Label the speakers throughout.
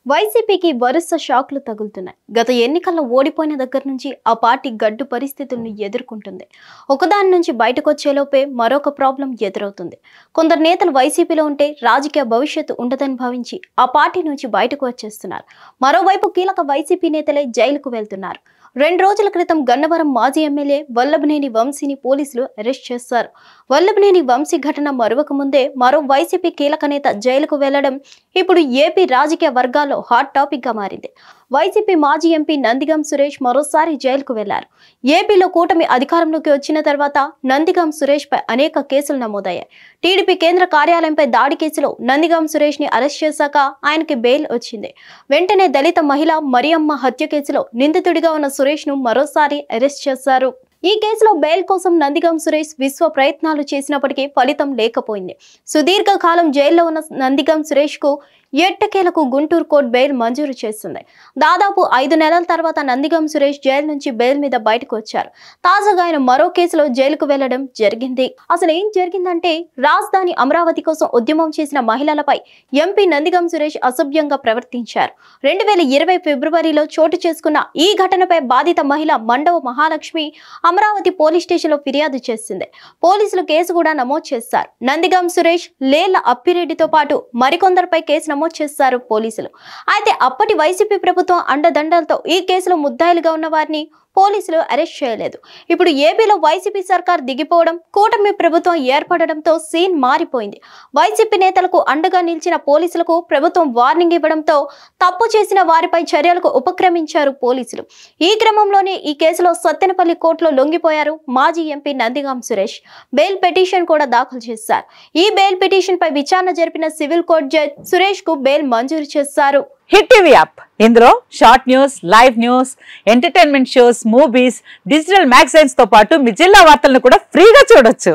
Speaker 1: వైసీపీకి వరుస షాక్లు తగులుతున్నాయి. గత ఎన్నికల్లో ఓడిపోయిన దగ్గర నుంచి ఆ పార్టీ గడ్డు పరిస్థితులను ఎదుర్కొంటుంది. ఒకదాని నుంచి బయటకు వచ్చేలోపే మరొక ప్రాబ్లం ఎదురవుతుంది. కొందరు నేతలు వైసీపీలో ఉంటే రాజకీయ భవిష్యత్తు ఉండదని భావించి ఆ పార్టీ నుంచి బయటకు వచ్చేస్తున్నారు. మరోవైపు కీలక వైసీపీ నేతలే జైలుకు వెళ్తున్నారు. 2 రోజుల క్రితం గన్నవరం మాజీ ఎమ్మెల్యే వల్లభనేని వంశీని పోలీసులు అరెస్ట్ చేశారు. వల్లభనేని వంశీ ఘటన మరొక ముందే మరో వైసీపీ కీలక నేత జైలుకు వెళ్లడం ఇప్పుడు ఏపీ రాజకీయ వర్గాల్లో హాట్ టాపిక్ గా మారింది. వైసీపీ మాజీ ఎంపీ నందిగం సురేష్ మరోసారి జైలుకు వెళ్లారు. ఏపీలో కూటమి అధికారంలోకి వచ్చిన తర్వాత నందిగం సురేష్ పై అనేక కేసులు నమోదయ్యాయి. టీడీపీ కేంద్ర కార్యాలయంపై దాడి కేసులో నందిగం సురేష్ ని అరెస్ట్ చేశాక ఆయనకి బెయిల్ వచ్చింది. వెంటనే దళిత మహిళ మరియమ్మ హత్య కేసులో నిందితుడిగా ఉన్న సురేష్ ను మరోసారి అరెస్ట్ చేశారు. ఈ కేసులో బెయిల్ కోసం నందిగం సురేష్ విశ్వ ప్రయత్నాలు చేసినప్పటికీ ఫలితం లేకపోయింది. సుదీర్ఘకాలం జైల్లో ఉన్న నందిగం సురేష్ కు ఎట్టకేలకు గుంటూరు కోర్టు బెయిల్ మంజూరు చేస్తుంది. దాదాపు 5 నెలల తర్వాత నందిగం సురేష్ జైలు నుంచి బెయిల్ మీద బయటకు వచ్చారు. తాజాగా ఆయన మరో కేసులో జైలుకు వెళ్లడం జరిగింది. అసలు ఏం జరిగిందంటే, రాజధాని అమరావతి కోసం ఉద్యమం చేసిన మహిళలపై ఎంపీ నందిగం సురేష్ అసభ్యంగా ప్రవర్తించారు. 2020 ఫిబ్రవరిలో చోటు చేసుకున్న ఈ ఘటనపై బాధిత మహిళ మండవ మహాలక్ష్మి అమరావతి పోలీస్ స్టేషన్ లో ఫిర్యాదు చేసింది. పోలీసులు కేసు కూడా నమోదు చేశారు. నందిగం సురేష్, లేళ్ల అప్పిరెడ్డితో పాటు మరికొందరిపై కేసు నమోదు చేశారు పోలీసులు. అయితే అప్పటి వైసీపీ ప్రభుత్వం అండదండలతో ఈ కేసులో ముద్దాయిలుగా ఉన్న వారిని పోలీసులు అరెస్ట్ చేయలేదు. ఇప్పుడు ఏపీలో వైసీపీ సర్కార్ దిగిపోవడం, కూటమి ప్రభుత్వం ఏర్పడడంతో సీన్ మారిపోయింది. వైసీపీ నేతలకు అండగా నిలిచిన పోలీసులకు ప్రభుత్వం వార్నింగ్ ఇవ్వడంతో తప్పు చేసిన వారిపై చర్యలకు ఉపక్రమించారు పోలీసులు. ఈ క్రమంలోనే ఈ కేసులో సత్తెనపల్లి కోర్టులో లొంగిపోయారు మాజీ MP Nandigam Suresh. Bail petition కూడా దాఖలు చేశారు. ఈ బెయిల్ పిటిషన్ పై విచారణ జరిపిన సివిల్ కోర్టు జడ్జి సురేష్ కు బెయిల్ మంజూరు చేశారు.
Speaker 2: హిట్ టీవీ యాప్, ఇందులో short news, live news, entertainment shows, movies, digital magazines తో పాటు మీ జిల్లా వార్తలను కూడా ఫ్రీగా చూడొచ్చు.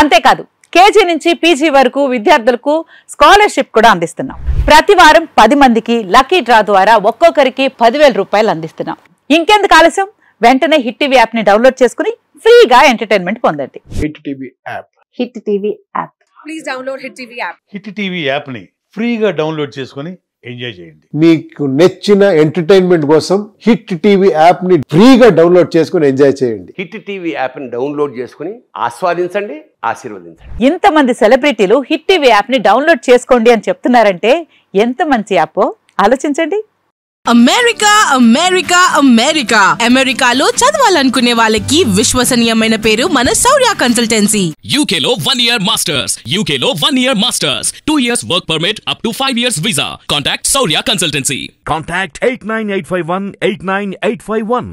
Speaker 2: అంతేకాదు, కేజీ నుంచి పీజీ వరకు విద్యార్థులకు స్కాలర్షిప్ కూడా అందిస్తున్నాం. ప్రతి వారం 10 మందికి లక్కీ డ్రా ద్వారా ఒక్కొక్కరికి 10,000 రూపాయలు అందిస్తున్నాం. ఇంకెందుకు ఆలస్యం, వెంటనే హిట్ టీవీ యాప్ ని డౌన్లోడ్ చేసుకుని ఫ్రీగా ఎంటర్టైన్మెంట్ పొందండి.
Speaker 3: Hit TV app.
Speaker 2: Hit TV app.
Speaker 4: Please download hit TV app.
Speaker 5: Hit TV app ని ఫ్రీగా డౌన్లోడ్ చేసుకుని ఎంజాయ్ చేయండి.
Speaker 3: మీకు నచ్చిన ఎంటర్టైన్మెంట్ కోసం హిట్ టీవీ యాప్ ని ఫ్రీగా డౌన్లోడ్ చేసుకుని ఎంజాయ్ చేయండి.
Speaker 6: హిట్ టీవీ యాప్ ని డౌన్లోడ్ చేసుకుని ఆస్వాదించండి, ఆశీర్వదించండి.
Speaker 2: ఇంతమంది సెలబ్రిటీలు హిట్ టీవీ యాప్ ని డౌన్లోడ్ చేసుకోండి అని చెప్తున్నారంటే ఎంత మంచి యాప్ ఆలోచించండి.
Speaker 4: అమెరికా అమెరికా అమెరికా అమెరికాలో చదవాలనుకునే వాళ్ళకి విశ్వసనీయమైన పేరు మన శౌర్య కన్సల్టెన్సీ.
Speaker 7: UK లో 1 year masters. UK లో 1 year masters. 2 years work permit up to 5 years visa. Contact Shaurya Consultancy.
Speaker 8: Contact 89851 89851.